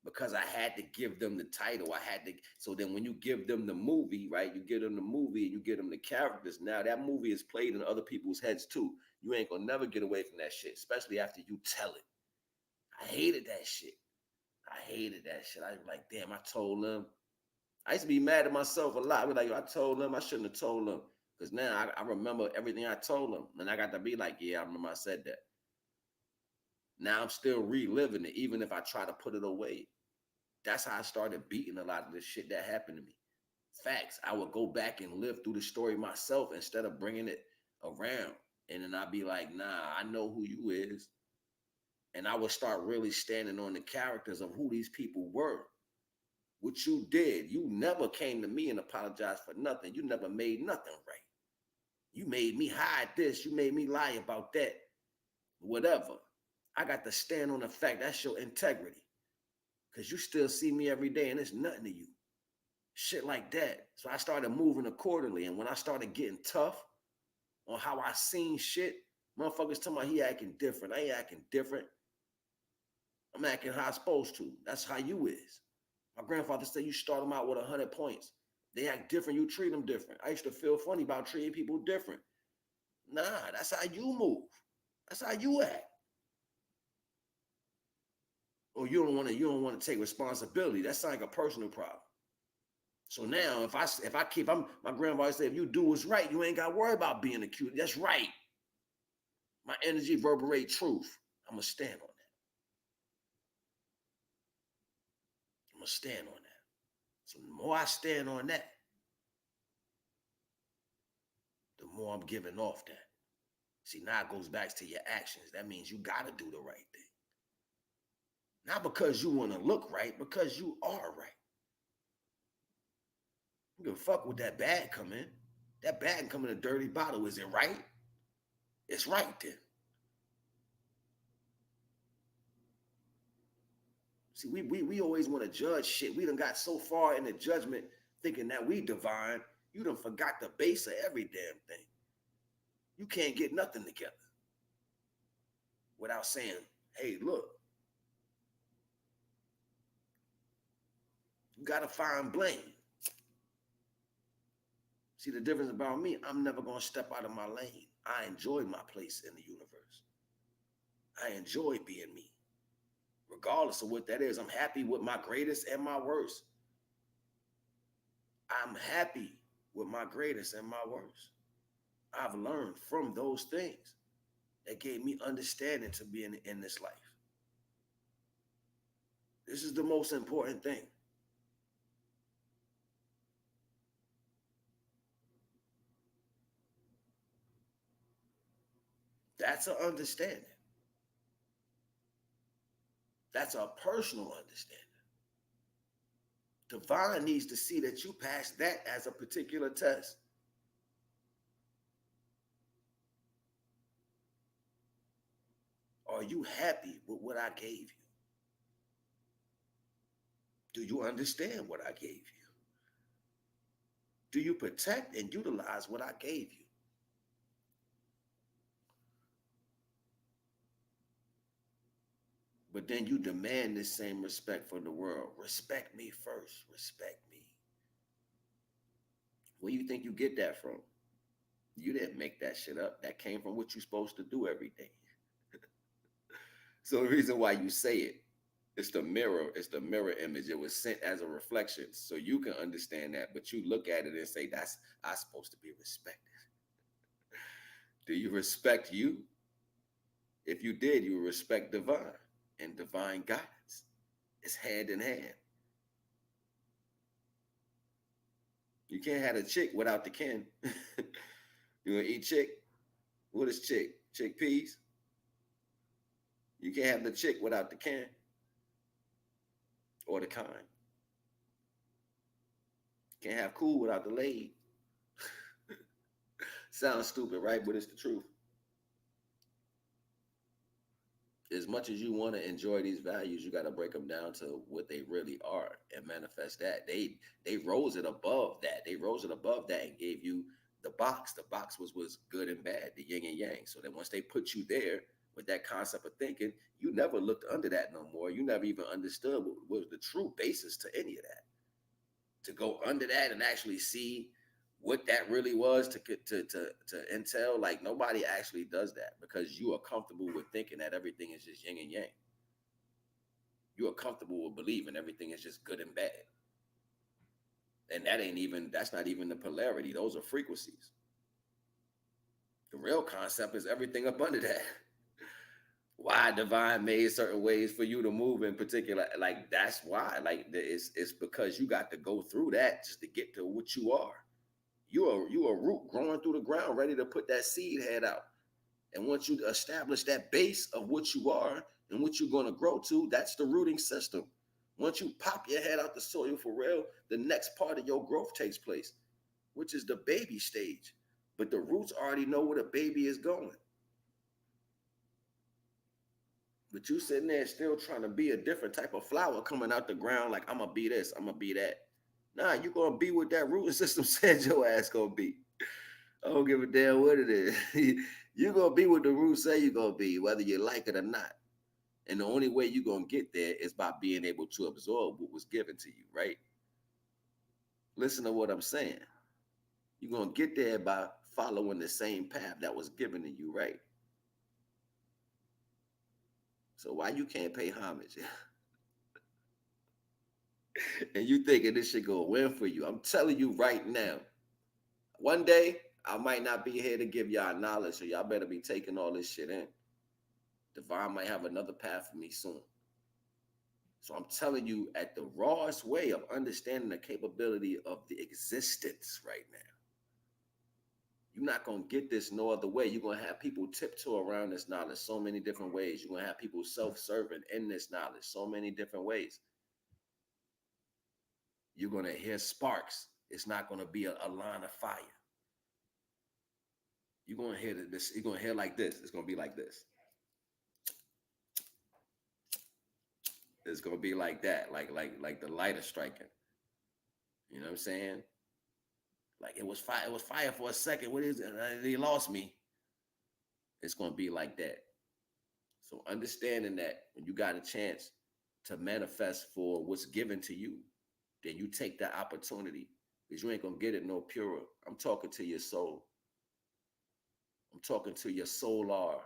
Because I had to give them the title. I had to. So then when you give them the movie, right? You give them the movie and you give them the characters. Now that movie is played in other people's heads too. You ain't gonna never get away from that shit, especially after you tell it. I hated that shit. I hated that shit. I was like, damn, I told them. I used to be mad at myself a lot. I was like, I told them, I shouldn't have told them. Because now I remember everything I told them. And I got to be like, yeah, I remember I said that. Now I'm still reliving it, even if I try to put it away. That's how I started beating a lot of the shit that happened to me. Facts. I would go back and live through the story myself instead of bringing it around. And then I'd be like, nah, I know who you is. And I would start really standing on the characters of who these people were. What you did, you never came to me and apologized for nothing. You never made nothing right. You made me hide this. You made me lie about that. Whatever. I got to stand on the fact that's your integrity. Because you still see me every day and it's nothing to you. Shit like that. So I started moving accordingly. And when I started getting tough on how I seen shit, motherfuckers tell me he acting different. I ain't acting different. I'm acting how I'm supposed to. That's how you is. My grandfather said you start them out with 100 points. They act different, you treat them different. I used to feel funny about treating people different. Nah, that's how you move. That's how you act. Or you don't want to take responsibility. That sounds like a personal problem. So now my grandfather said, if you do what's right, you ain't got to worry about being accused. That's right. My energy reverberate truth. I'm going to stand on that. I'm going to stand on that. So the more I stand on that, the more I'm giving off that. See, now it goes back to your actions. That means you got to do the right thing. Not because you want to look right, because you are right. You can fuck with that bag come in. That bag come in a dirty bottle. Is it right? It's right then. See, we always want to judge shit. We done got so far in the judgment thinking that we divine. You done forgot the base of every damn thing. You can't get nothing together without saying, hey, look, you got to find blame. See, the difference about me, I'm never going to step out of my lane. I enjoy my place in the universe. I enjoy being me, regardless of what that is. I'm happy with my greatest and my worst. I'm happy with my greatest and my worst. I've learned from those things that gave me understanding to be in this life. This is the most important thing. That's an understanding. That's a personal understanding. Divine needs to see that you passed that as a particular test. Are you happy with what I gave you? Do you understand what I gave you? Do you protect and utilize what I gave you? But then you demand this same respect from the world. Respect me first. Respect me. Where do you think you get that from? You didn't make that shit up. That came from what you're supposed to do every day. So the reason why you say it, it's the mirror image. It was sent as a reflection. So you can understand that, but you look at it and say, that's I'm supposed to be respected. Do you respect you? If you did, you would respect divine and divine guidance. It's hand in hand. You can't have a chick without the kin. You gonna eat chick? What is chick? Chickpeas? You can't have the chick without the can or the kind. Can't have cool without the laid. Sounds stupid, right? But it's the truth. As much as you want to enjoy these values, you got to break them down to what they really are and manifest that. They rose it above that. They rose it above that and gave you the box. The box was good and bad, the yin and yang. So that once they put you there with that concept of thinking, you never looked under that no more. You never even understood what was the true basis to any of that. To go under that and actually see what that really was to entail, like nobody actually does that because you are comfortable with thinking that everything is just yin and yang. You are comfortable with believing everything is just good and bad, and that's not even the polarity. Those are frequencies. The real concept is everything up under that. Why divine made certain ways for you to move in particular, like that's why, like it's because you got to go through that just to get to what you are. You a root growing through the ground, ready to put that seed head out. And once you establish that base of what you are and what you're going to grow to, that's the rooting system. Once you pop your head out the soil for real, the next part of your growth takes place, which is the baby stage. But the roots already know where the baby is going. But you sitting there still trying to be a different type of flower coming out the ground, like I'm gonna be this, I'm gonna be that. Nah, you gonna be what that rooting system said your ass gonna be. I don't give a damn what it is. You're gonna be what the roots say you're gonna be, whether you like it or not. And the only way you're gonna get there is by being able to absorb what was given to you, right? Listen to what I'm saying. You're gonna get there by following the same path that was given to you, right? So why you can't pay homage? And you thinking this shit gonna win for you? I'm telling you right now. One day I might not be here to give y'all knowledge, so y'all better be taking all this shit in. Divine might have another path for me soon. So I'm telling you, at the rawest way of understanding the capability of the existence right now, you're not going to get this no other way. You're going to have people tiptoe around this knowledge so many different ways. You're going to have people self-serving in this knowledge so many different ways. You're going to hear sparks. It's not going to be a line of fire. You're going to hear this. You're going to hear like this. It's going to be like this. It's going to be like that, like the lighter striking. You know what I'm saying? Like it was fire. It was fire for a second. What is it? They lost me. It's gonna be like that. So understanding that when you got a chance to manifest for what's given to you, then you take that opportunity because you ain't gonna get it no purer. I'm talking to your soul. I'm talking to your solar.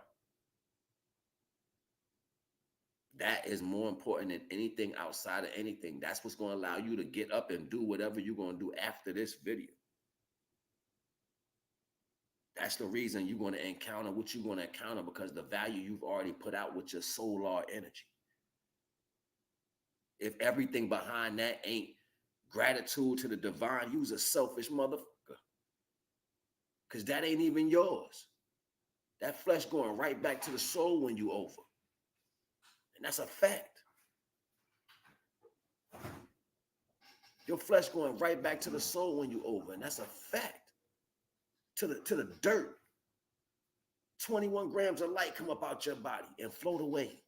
That is more important than anything outside of anything. That's what's gonna allow you to get up and do whatever you're gonna do after this video. That's the reason you're going to encounter what you're going to encounter because the value you've already put out with your solar energy. If everything behind that ain't gratitude to the divine, you's a selfish motherfucker. Because that ain't even yours. That flesh going right back to the soul when you over. And that's a fact. Your flesh going right back to the soul when you over. And that's a fact. To the dirt. 21 grams of light come up out your body and float away.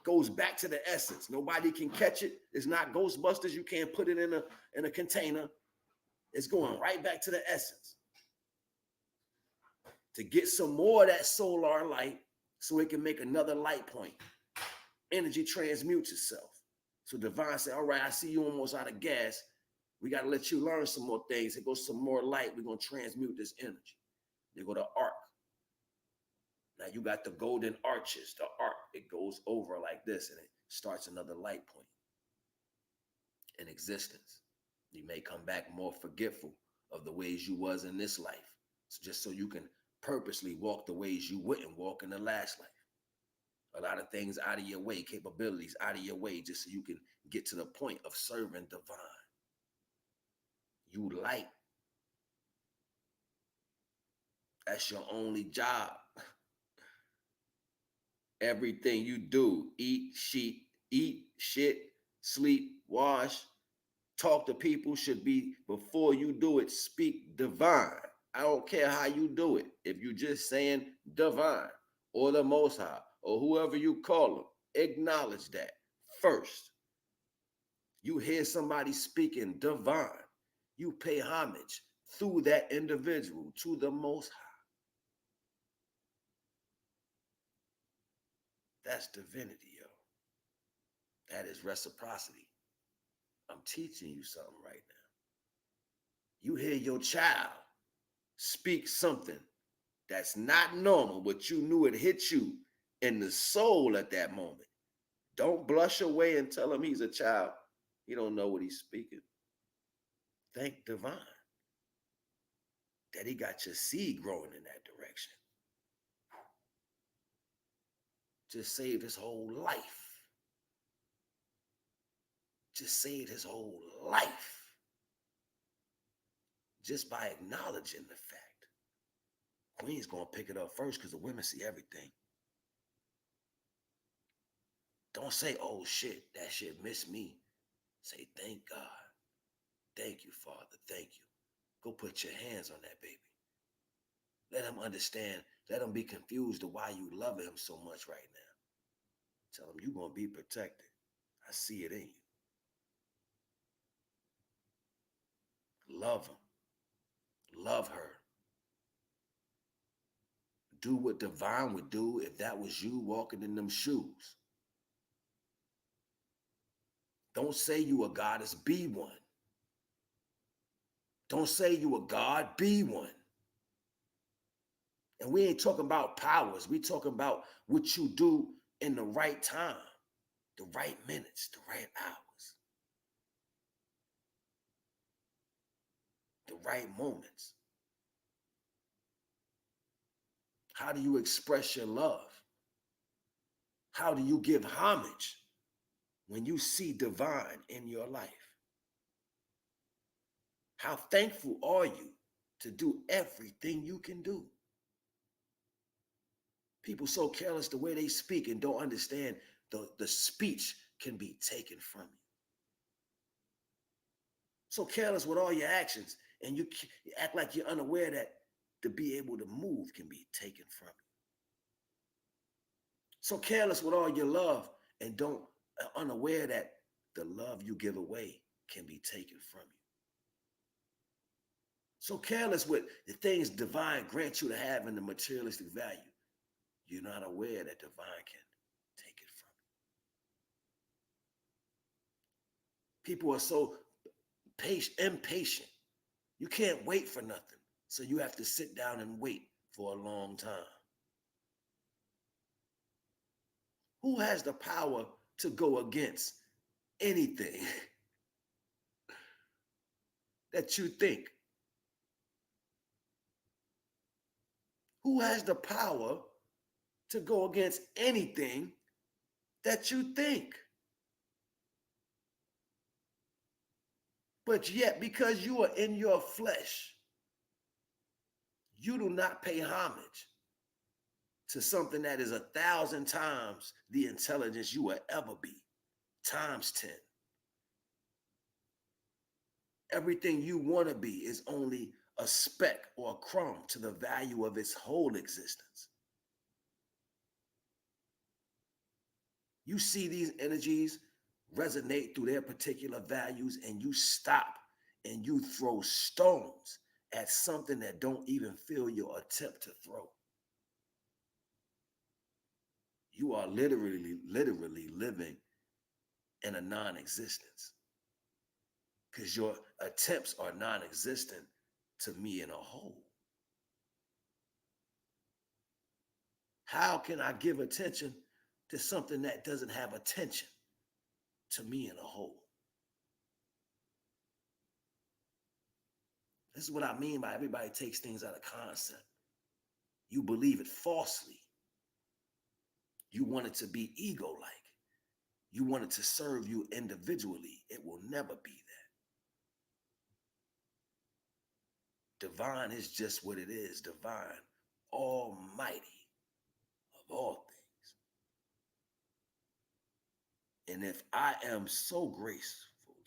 Goes back to the essence. Nobody can catch it. It's not Ghostbusters. You can't put it in a container. It's going right back to the essence. To get some more of that solar light so it can make another light point. Energy transmutes itself. So divine said, all right, I see you almost out of gas. We got to let you learn some more things. Here goes some more light. We're going to transmute this energy. They go to arc. Now you got the golden arches, the arc. It goes over like this and it starts another light point in existence. You may come back more forgetful of the ways you was in this life. It's just so you can purposely walk the ways you wouldn't walk in the last life. A lot of things out of your way, capabilities out of your way, just so you can get to the point of serving divine. You light. That's your only job. Everything you do, eat, shit, sleep, wash, talk to people should be before you do it, speak divine. I don't care how you do it. If you just saying divine or the most high or whoever you call them, acknowledge that first. You hear somebody speaking divine, you pay homage through that individual to the most high. That's divinity, yo. That is reciprocity. I'm teaching you something right now. You hear your child speak something that's not normal, but you knew it hit you in the soul at that moment. Don't blush away and tell him he's a child. He don't know what he's speaking. Thank divine that he got your seed growing in that direction. Just saved his whole life. Just saved his whole life. Just by acknowledging the fact. Queen's gonna pick it up first because the women see everything. Don't say, oh shit, that shit missed me. Say, thank God. Thank you, Father. Thank you. Go put your hands on that baby. Let him understand. Let him be confused to why you love him so much right now. Tell him you're going to be protected. I see it in you. Love him. Love her. Do what divine would do if that was you walking in them shoes. Don't say you a goddess, be one. Don't say you a god, be one. And we ain't talking about powers. We talking about what you do in the right time, the right minutes, the right hours, the right moments. How do you express your love? How do you give homage when you see divine in your life? How thankful are you to do everything you can do? People so careless the way they speak and don't understand the speech can be taken from you. So careless with all your actions, and you act like you're unaware that to be able to move can be taken from you. So careless with all your love and don't unaware that the love you give away can be taken from you. So careless with the things divine grants you to have in the materialistic value. You're not aware that divine can take it from you. People are so impatient. You can't wait for nothing. So you have to sit down and wait for a long time. Who has the power to go against anything that you think? Who has the power to go against anything that you think? But yet, because you are in your flesh, you do not pay homage to something that is 1,000 times the intelligence you will ever be, times 10. Everything you want to be is only a speck or a crumb to the value of its whole existence. You see these energies resonate through their particular values, and you stop and you throw stones at something that don't even feel your attempt to throw. You are literally living in a non-existence because your attempts are non-existent to me in a whole. How can I give attention to something that doesn't have attention to me in a whole? This is what I mean by everybody takes things out of concept. You believe it falsely. You want it to be ego-like. You want it to serve you individually. It will never be that. Divine is just what it is, divine, Almighty of all things. And if I am so gracefully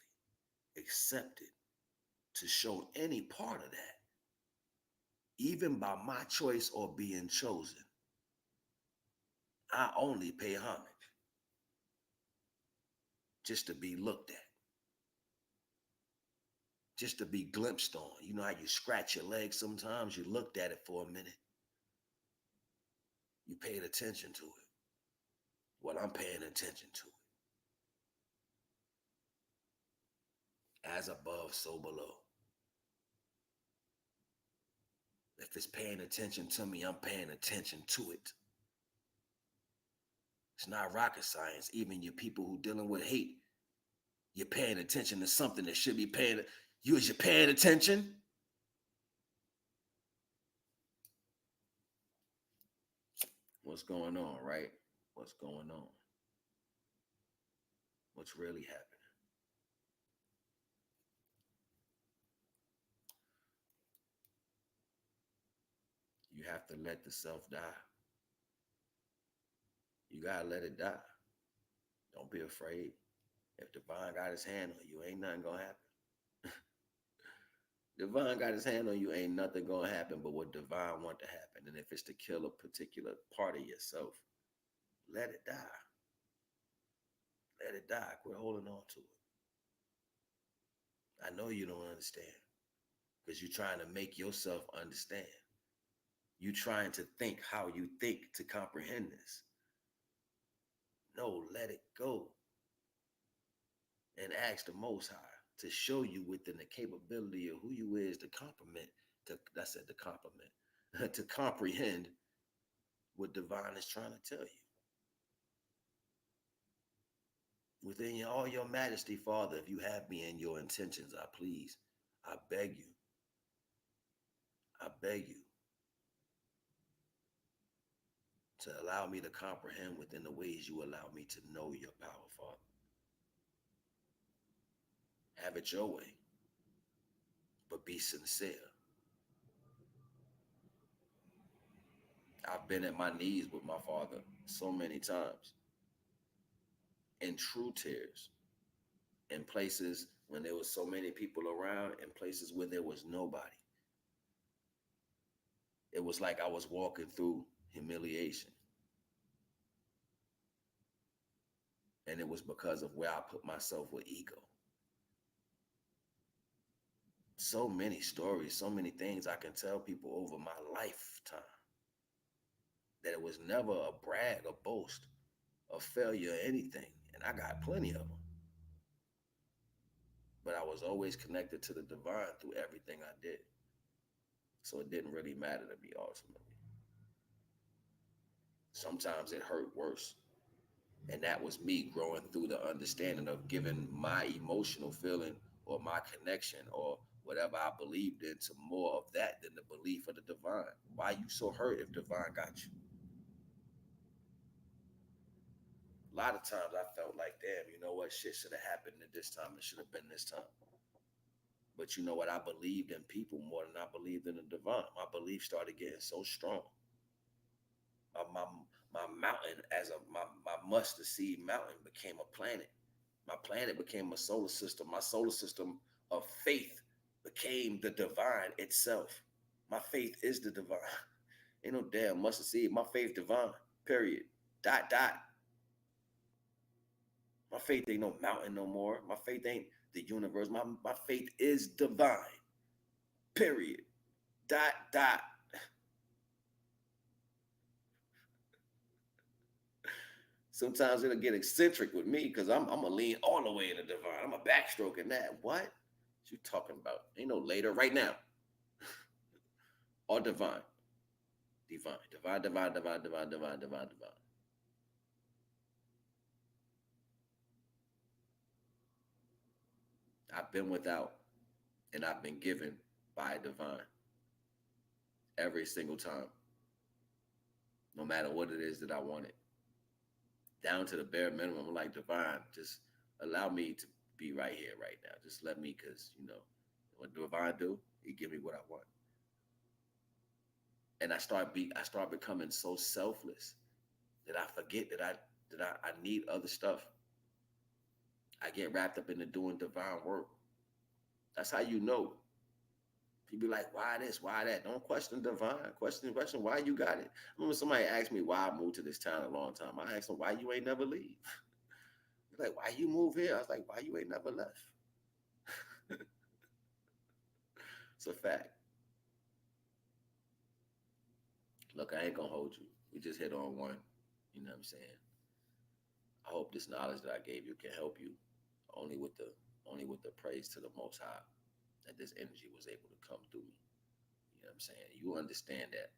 accepted to show any part of that, even by my choice or being chosen, I only pay homage just to be looked at, just to be glimpsed on. You know how you scratch your leg sometimes? You looked at it for a minute. You paid attention to it. Well, I'm paying attention to it. As above, so below. If it's paying attention to me, I'm paying attention to it. It's not rocket science. Even you people who dealing with hate, you're paying attention to something that should be paying. Is you paying attention? What's going on, right? What's going on? What's really happening? You have to let the self die. You gotta let it die. Don't be afraid. If divine got his hand on you, ain't nothing gonna happen. Divine got his hand on you, ain't nothing gonna happen but what divine want to happen. And if it's to kill a particular part of yourself, let it die. Let it die. Quit holding on to it. I know you don't understand because you're trying to make yourself understand. You're trying to think how you think to comprehend this. No, let it go. And ask the Most High to show you within the capability of who you is to compliment, to comprehend what divine is trying to tell you. Within all your majesty, Father, if you have me in your intentions, I beg you, I beg you to allow me to comprehend within the ways you allow me to know your power, Father. Have it your way, but be sincere. I've been at my knees with my Father so many times in true tears, in places when there was so many people around, in places where there was nobody. It was like I was walking through humiliation. And it was because of where I put myself with ego. So many stories, so many things I can tell people over my lifetime that it was never a brag, a boast, a failure, or anything. And I got plenty of them. But I was always connected to the divine through everything I did. So it didn't really matter to me ultimately. Sometimes it hurt worse. And that was me growing through the understanding of giving my emotional feeling or my connection or whatever I believed in to more of that than the belief of the divine. Why you so hurt if divine got you? A lot of times I felt like, damn, you know what? Shit should have happened at this time. It should have been this time. But you know what? I believed in people more than I believed in the divine. My belief started getting so strong. My my mountain my mustard seed mountain became a planet. My planet became a solar system. My solar system of faith became the divine itself. My faith is the divine. Ain't no damn mustard seed. My faith divine. Period. Dot dot. My faith ain't no mountain no more. My faith ain't the universe. My faith is divine. Period. Dot dot. Sometimes it'll get eccentric with me because I'm gonna lean all the way in the divine. I'm a backstroke in that. What you talking about? Ain't no later. Right now. Or divine. Divine. Divine, divine, divine, divine, divine, divine, divine. I've been without and I've been given by divine every single time. No matter what it is that I wanted. Down to the bare minimum. I'm like, divine, just allow me to be right here, right now. Just let me, because, you know, what divine do? He give me what I want. And I start becoming so selfless that I forget that I need other stuff. I get wrapped up into doing divine work. That's how you know. People be like, why this, why that? Don't question divine. Question why you got it. I remember somebody asked me why I moved to this town a long time. I asked them why you ain't never leave. They're like, why you move here? I was like, why you ain't never left? It's a fact. Look, I ain't gonna hold you. We just hit on one. You know what I'm saying? I hope this knowledge that I gave you can help you. Only with the only with the praise to the Most High that this energy was able to come through me. You know what I'm saying? You understand that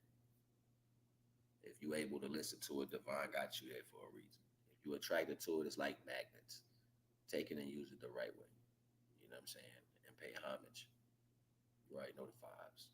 if you're able to listen to it, divine got you there for a reason. If you're attracted to it, it's like magnets. Take it and use it the right way. You know what I'm saying? And pay homage. You already know the vibes.